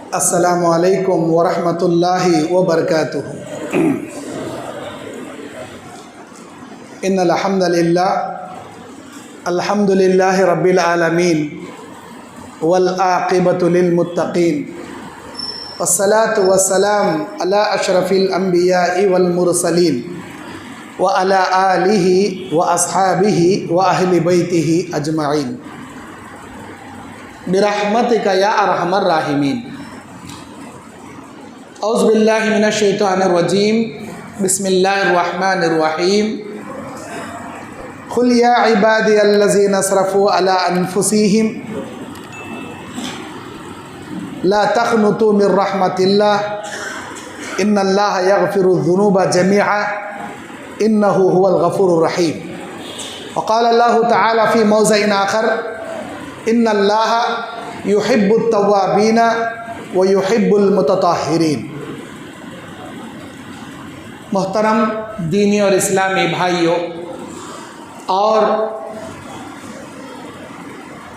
अस्सलामु अलैकुम वरहमतुल्लाहि वबरकातुहू। इन्नल हम्दुलिल्लाह अल्हम्दुलिल्लाहि रब्बिल आलमीन वल आक़िबतु लिल मुत्तक़ीन वस्सलातु वस्सलाम अला अशरफिल अंबिया'i वल मुरसलीन व अला आलिहि व अस्हाबिहि व अहलि बैतिहि अजमाइन बिरहमतिका या अरहमर राहिमीन। औज़ु बिल्लाहि मिनश शैतानिर रजीम। बिस्मिल्लाहिर रहमानिर रहीम। कुल या इबादियल्लज़ीना असरफ़ू अला अनफुसिहिम ला तक़नुतू मिर रहमतिल्लाह इन्नल्लाह यग़फ़िरुज़्ज़ुनूबा जमीअ इन्नहु हुवल गफ़ूरुर रहीम। व क़ाल अल्लाहु तआला फ़ी मौज़िइन आख़र इन्नल्लाह युहिब्बुत तव्वाबीना व युहिब्बुल मुतताहिरीन। मोहतरम दीनी और इस्लामी भाइयों और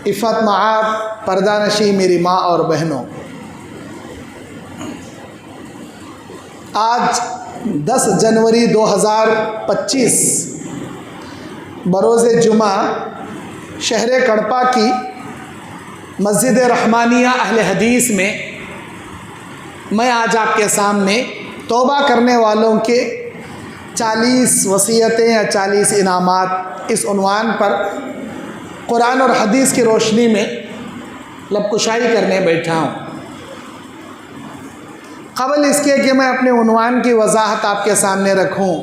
इफ़त मआब पर्दानशी मेरी माँ और बहनों, आज 10 जनवरी 2025 बरोज़े जुमा शहर कड़पा की मस्जिद रहमानिया अहले हदीस में मैं आज आपके सामने तौबा करने वालों के 40 वसीयतें या 40 इनामात इस उन्वान पर कुरान और हदीस की रोशनी में लबकुशाई करने बैठा हूँ। क़बल इसके कि मैं अपने उन्वान की वजाहत आपके सामने रखूँ,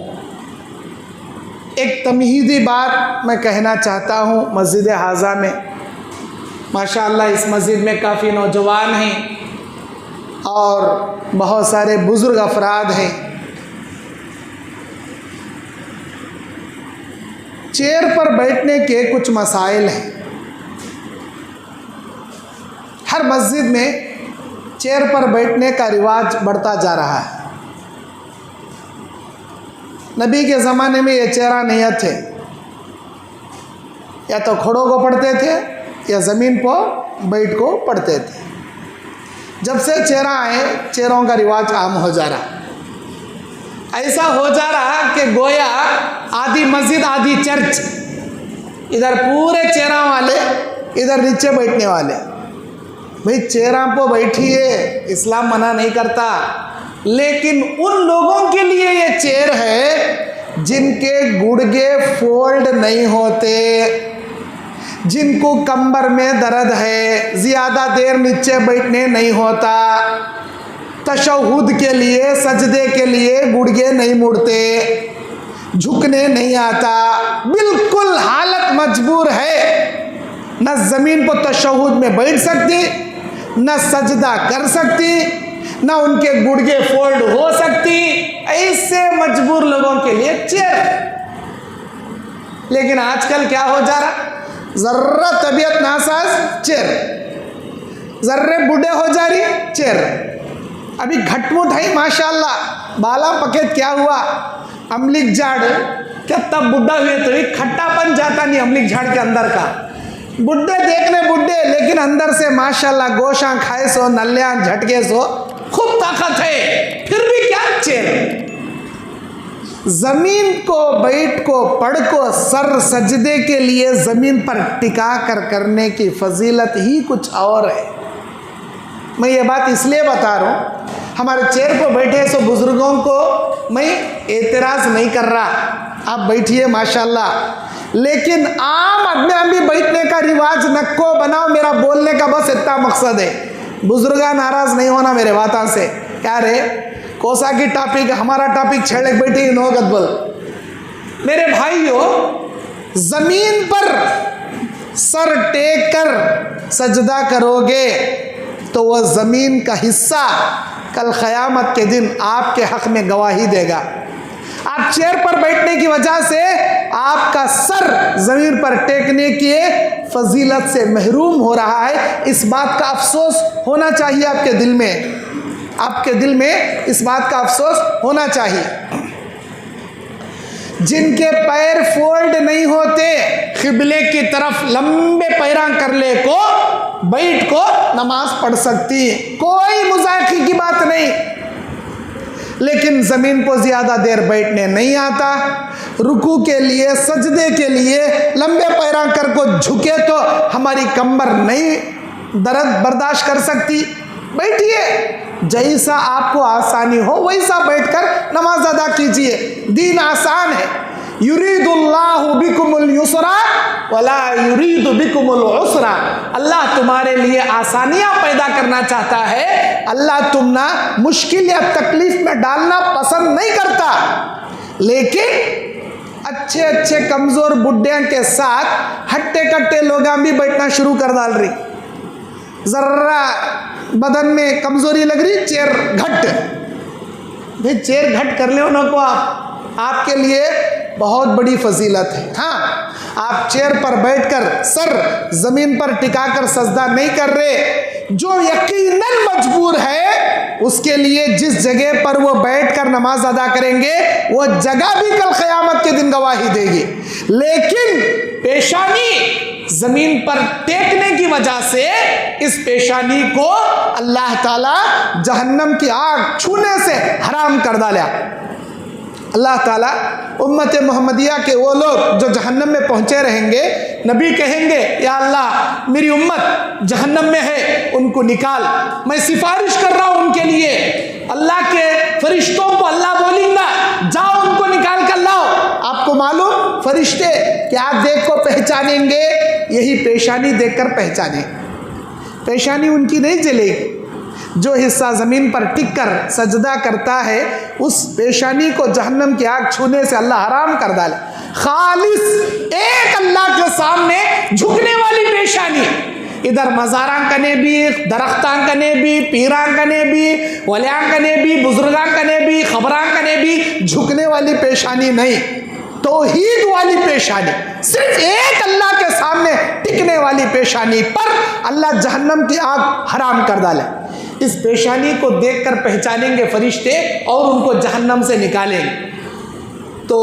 एक तमहीदी बात मैं कहना चाहता हूँ। मस्जिद हाज़ा में माशाअल्लाह इस मस्जिद में काफ़ी नौजवान हैं और बहुत सारे बुज़ुर्ग अफराद हैं। चेयर पर बैठने के कुछ मसाइल हैं। हर मस्जिद में चेयर पर बैठने का रिवाज बढ़ता जा रहा है। नबी के ज़माने में ये चेहरा नहीं थे, या तो खड़ों को पढ़ते थे या ज़मीन पर बैठ को पढ़ते थे। जब से चेहरा आए, चेहरों का रिवाज आम हो जा रहा। ऐसा हो जा रहा कि गोया आधी मस्जिद आधी चर्च, इधर पूरे चेहरा वाले, इधर नीचे बैठने वाले। भाई चेहरा पर बैठिए, इस्लाम मना नहीं करता, लेकिन उन लोगों के लिए ये चेयर है जिनके गुड़गे फोल्ड नहीं होते, जिनको कमर में दर्द है, ज़्यादा देर नीचे बैठने नहीं होता, तशहुद के लिए सजदे के लिए गुड़गे नहीं मुड़ते, झुकने नहीं आता, बिल्कुल हालत मजबूर है, न ज़मीन पर तशहुद में बैठ सकती, न सजदा कर सकती, न उनके गुड़गे फोल्ड हो सकती। ऐसे मजबूर लोगों के लिए चेयर। लेकिन आजकल क्या हो जा रहा, ज़र्रा तबीयत नासाज चेयर, ज़र्रे बूढ़े हो जा रही चेयर। अभी घटमुट है माशाल्लाह, बाला पकेत क्या हुआ, अमलिक झाड़ क्या तब बुढ़ा हुए तो एक खट्टापन जाता नहीं अमलिक झाड़ के अंदर का। बुढ़े देखने बुढ़े, लेकिन अंदर से माशाल्लाह गोशा खाए सो, नल्या झटके सो, खूब ताकत है, फिर भी क्या चेयर। ज़मीन को बैठ को पढ़ को सर सजदे के लिए ज़मीन पर टिका कर करने की फजीलत ही कुछ और है। मैं ये बात इसलिए बता रहा हूँ, हमारे चेयर पर बैठे सो बुज़ुर्गों को मैं एतराज़ नहीं कर रहा, आप बैठिए माशाल्लाह, लेकिन आम आदमी भी बैठने का रिवाज नक्को बनाओ। मेरा बोलने का बस इतना मकसद है, बुजुर्गा नाराज़ नहीं होना मेरे बातों से। क्या रे कोसा की टॉपिक, हमारा टॉपिक छेड़े बैठी नो गदबल। मेरे भाइयों, ज़मीन पर सर टेक कर सजदा करोगे तो वह ज़मीन का हिस्सा कल क़यामत के दिन आपके हक़ में गवाही देगा। आप चेयर पर बैठने की वजह से आपका सर ज़मीन पर टेकने की फजीलत से महरूम हो रहा है। इस बात का अफसोस होना चाहिए आपके दिल में, आपके दिल में इस बात का अफसोस होना चाहिए। जिनके पैर फोल्ड नहीं होते, क़िबले की तरफ लंबे पैरां कर ले को बैठ को नमाज पढ़ सकती है, कोई मुज़ाहिरे की बात नहीं। लेकिन ज़मीन पर ज़्यादा देर बैठने नहीं आता। रुकू के लिए, सजदे के लिए लंबे पैरा कर को झुके तो हमारी कमर नहीं दर्द बर्दाश्त कर सकती। बैठिए, जैसा आपको आसानी हो वैसा बैठकर नमाज अदा कीजिए। दीन आसान है। युरीदुल्लाहु बिकुमुल युसरा वला युरीदु बिकुमुल उसरा। अल्लाह तुम्हारे लिए आसानियां पैदा करना चाहता है। अल्लाह तुम ना मुश्किल या तकलीफ में डालना पसंद नहीं करता। लेकिन अच्छे अच्छे कमजोर बुढ़िया के साथ हट्टे कट्टे लोग भी बैठना शुरू कर डाल रही। जर्रा बदन में कमजोरी लग रही, चेयर घट। भाई चेयर घट कर ले ना को आपके लिए बहुत बड़ी फजीलत है। हाँ, आप चेयर पर बैठकर सर जमीन पर टिकाकर सजदा नहीं कर रहे। जो यकीनन मजबूर है उसके लिए जिस जगह पर वो बैठकर नमाज अदा करेंगे वो जगह भी कल क़यामत के दिन गवाही देगी। लेकिन पेशानी जमीन पर टेकने की वजह से इस पेशानी को अल्लाह ताला जहन्नम की आग छूने से हराम कर डाला। अल्लाह ताला उम्मत मोहम्मदिया के वो लोग जो जहन्नम में पहुंचे रहेंगे, नबी कहेंगे या अल्लाह मेरी उम्मत जहन्नम में है, उनको निकाल। मैं सिफारिश कर रहा हूं उनके लिए। अल्लाह के फरिश्तों को अल्लाह बोलेंगे जाओ उनको निकाल कर लाओ। आपको मालूम फरिश्ते क्या देख को पहचानेंगे? यही पेशानी देखकर पहचाने। पेशानी उनकी नहीं जलेगी। जो हिस्सा ज़मीन पर टिक कर सजदा करता है उस पेशानी को जहन्नम की आग छूने से अल्लाह हराम कर डाले। खालिस एक अल्लाह के सामने झुकने वाली पेशानी। इधर मज़ारां कने भी, दरख्तां कने भी, पीरां कने भी, वलियां कने भी, बुजुर्गां कने भी, खबरां कने भी झुकने वाली पेशानी नहीं, तौहीद वाली पेशानी। सिर्फ एक अल्लाह के सामने टिकने वाली पेशानी पर अल्लाह जहन्नम की आग हराम कर डाले। इस पेशानी को देखकर पहचानेंगे फरिश्ते और उनको जहन्नम से निकालेंगे। तो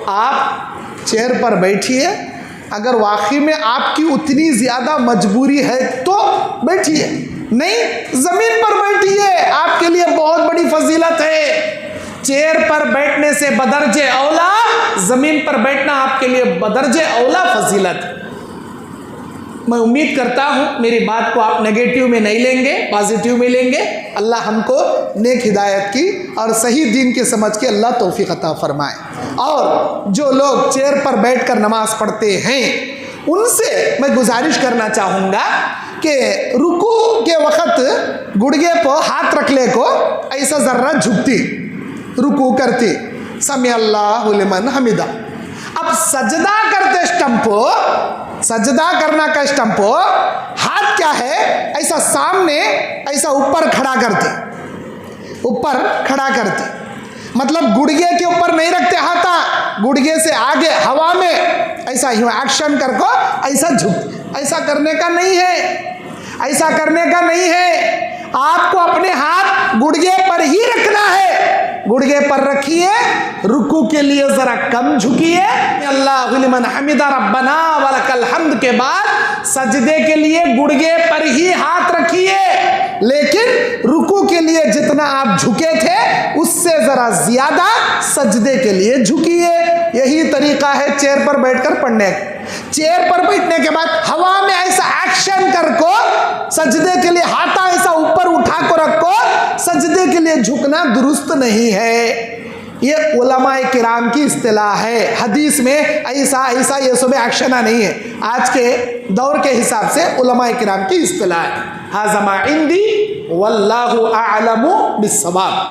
आप चेयर पर बैठिए। अगर वाकई में आपकी उतनी ज़्यादा मजबूरी है तो बैठिए, नहीं ज़मीन पर बैठिए, आपके लिए बहुत बड़ी फजीलत है। चेयर पर बैठने से बदरजे औला ज़मीन पर बैठना आपके लिए बदरजे औला फजीलत है। मैं उम्मीद करता हूँ मेरी बात को आप नेगेटिव में नहीं लेंगे, पॉजिटिव में लेंगे। अल्लाह हमको नेक हिदायत की और सही दीन की समझ के अल्लाह तौफीक अता फरमाए। और जो लोग चेयर पर बैठकर नमाज पढ़ते हैं उनसे मैं गुजारिश करना चाहूँगा कि रुकू के वक़्त गुड़गे पर हाथ रख ले को ऐसा ज़र्रा झुकती, रुकू करती, समी अल्लाहु लिमन हमिदा। अब सजदा करते स्टम्पो, सजदा करना का स्टम्पो हाथ क्या है ऐसा सामने ऐसा ऊपर खड़ा करते, ऊपर खड़ा करते, मतलब गुड़गे के ऊपर नहीं रखते हाथ, गुड़गे से आगे हवा में ऐसा ही एक्शन कर को ऐसा झुक। ऐसा करने का नहीं है, ऐसा करने का नहीं है। आपको अपने हाथ गुड़गे पर ही रखना है। गुड़गे पर रखिए, रुकू के लिए जरा कम झुकिए, अल्लाहु लिमन हमिदा रब्बना वलकल हम्द के बाद सजदे के लिए गुड़गे पर ही हाथ रखिए। लेकिन रुकू के लिए जितना आप झुके थे उससे जरा ज्यादा सजदे के लिए झुकिए। यही तरीका है चेयर पर बैठकर पढ़ने का। चेयर पर बैठने के बाद हवा में ऐसा एक्शन कर को सजदे के लिए हाथ ऐसा ऊपर उठा को रखो, सजदे के लिए झुकना दुरुस्त नहीं है। ये उलमाए किराम की इस्तिलाह है। हदीस में ऐसा ऐसा ये सब एक्शन नहीं है। आज के दौर के हिसाब से उलमाए किराम की इस्तिलाह है। हाज़ा मा इंदी वल्लाहु अअलमु बिस्सवाब।